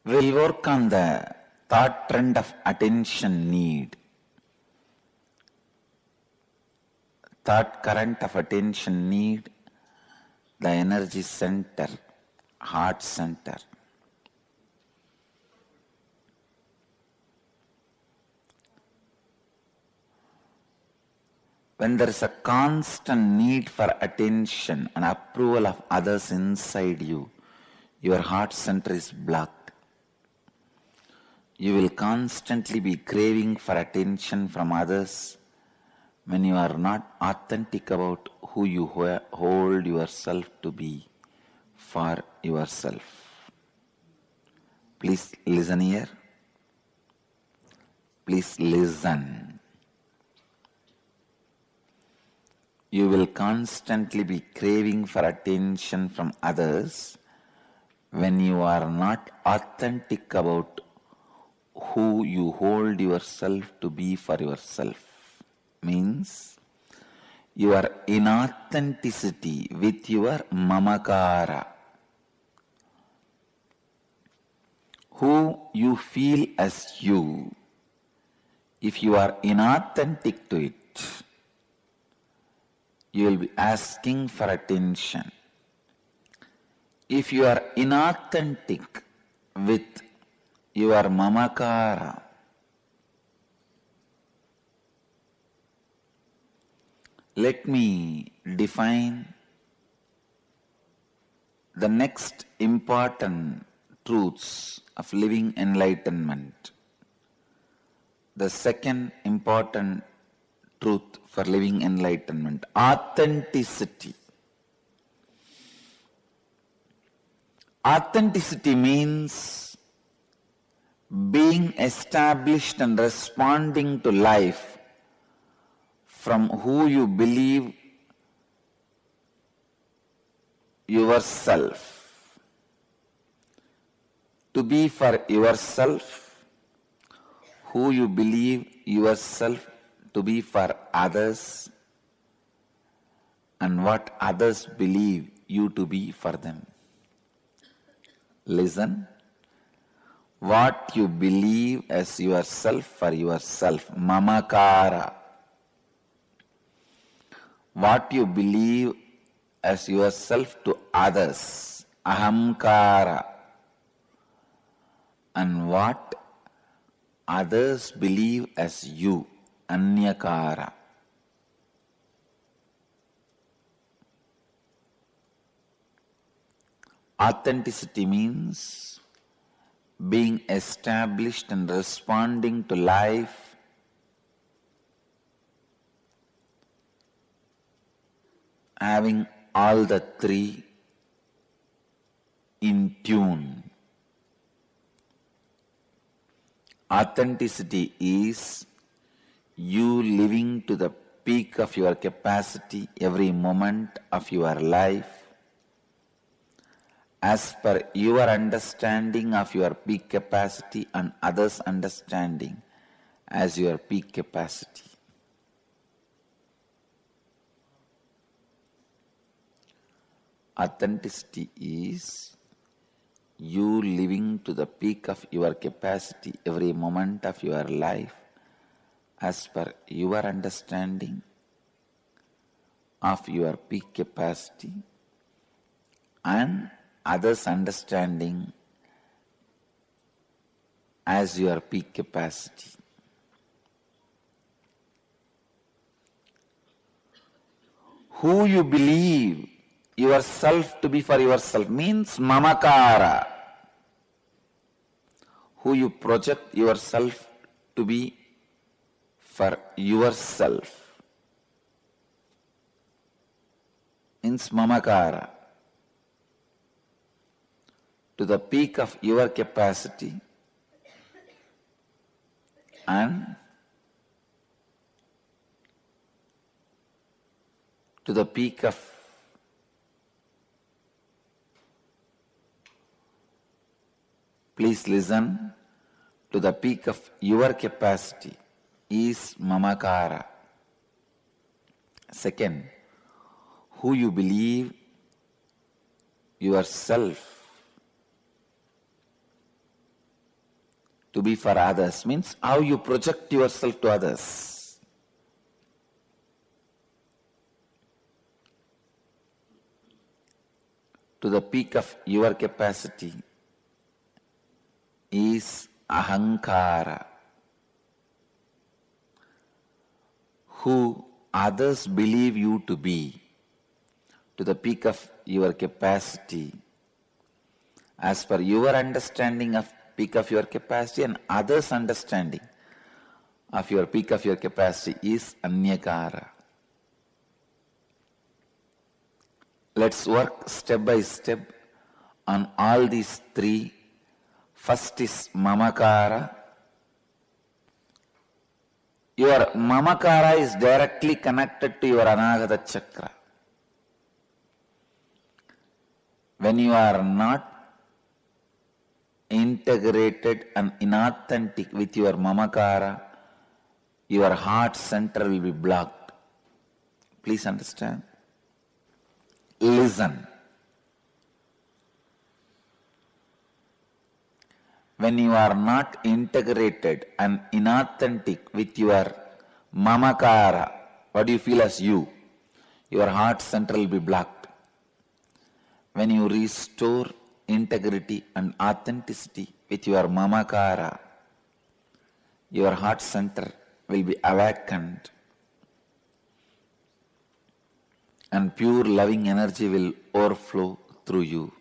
We'll work on the third trend of attention need. Third current of attention need, the energy center, heart center. When there is a constant need for attention and approval of others inside you, your heart center is blocked. You will constantly be craving for attention from others when you are not authentic about who you hold yourself to be for yourself. Please listen here. Please listen. You will constantly be craving for attention from others when you are not authentic about who you hold yourself to be for yourself. Means your inauthenticity with your mamakara, who you feel as you. If you are inauthentic to it, you will be asking for attention. If you are inauthentic with your mamakara, let me define the next important truths of living enlightenment. The second important truth for living enlightenment, authenticity. Authenticity means being established and responding to life from who you believe yourself. To be for yourself, who you believe yourself to be for others, and what others believe you to be for them. Listen. What you believe as yourself for yourself, mamakara. What you believe as yourself to others, ahamkara. And what others believe as you, anyakara. Authenticity means being established and responding to life having all the three in tune. Authenticity is you living to the peak of your capacity every moment of your life as per your understanding of your peak capacity and others' understanding as your peak capacity. Authenticity is you living to the peak of your capacity every moment of your life as per your understanding of your peak capacity and others' understanding as your peak capacity. Who you believe yourself to be for yourself means mamakara. Who you project yourself to be for yourself means mamakara. To the peak of your capacity and to the peak of please listen, to the peak of your capacity is mamakara. Second, who you believe yourself to be for others means how you project yourself to others. To the peak of your capacity is ahankara, who others believe you to be. To the peak of your capacity, as per your understanding of peak of your capacity and others' understanding of your peak of your capacity is anyakara. Let's work step by step on all these three. First is mamakara. Your mamakara is directly connected to your anahata chakra. When you are not integrated and inauthentic with your mamakara, your heart center will be blocked. Please understand. Listen. When you are not integrated and inauthentic with your mamakara, what do you feel as you? Your heart center will be blocked. When you restore integrity and authenticity with your mamakara, your heart center will be awakened and pure loving energy will overflow through you.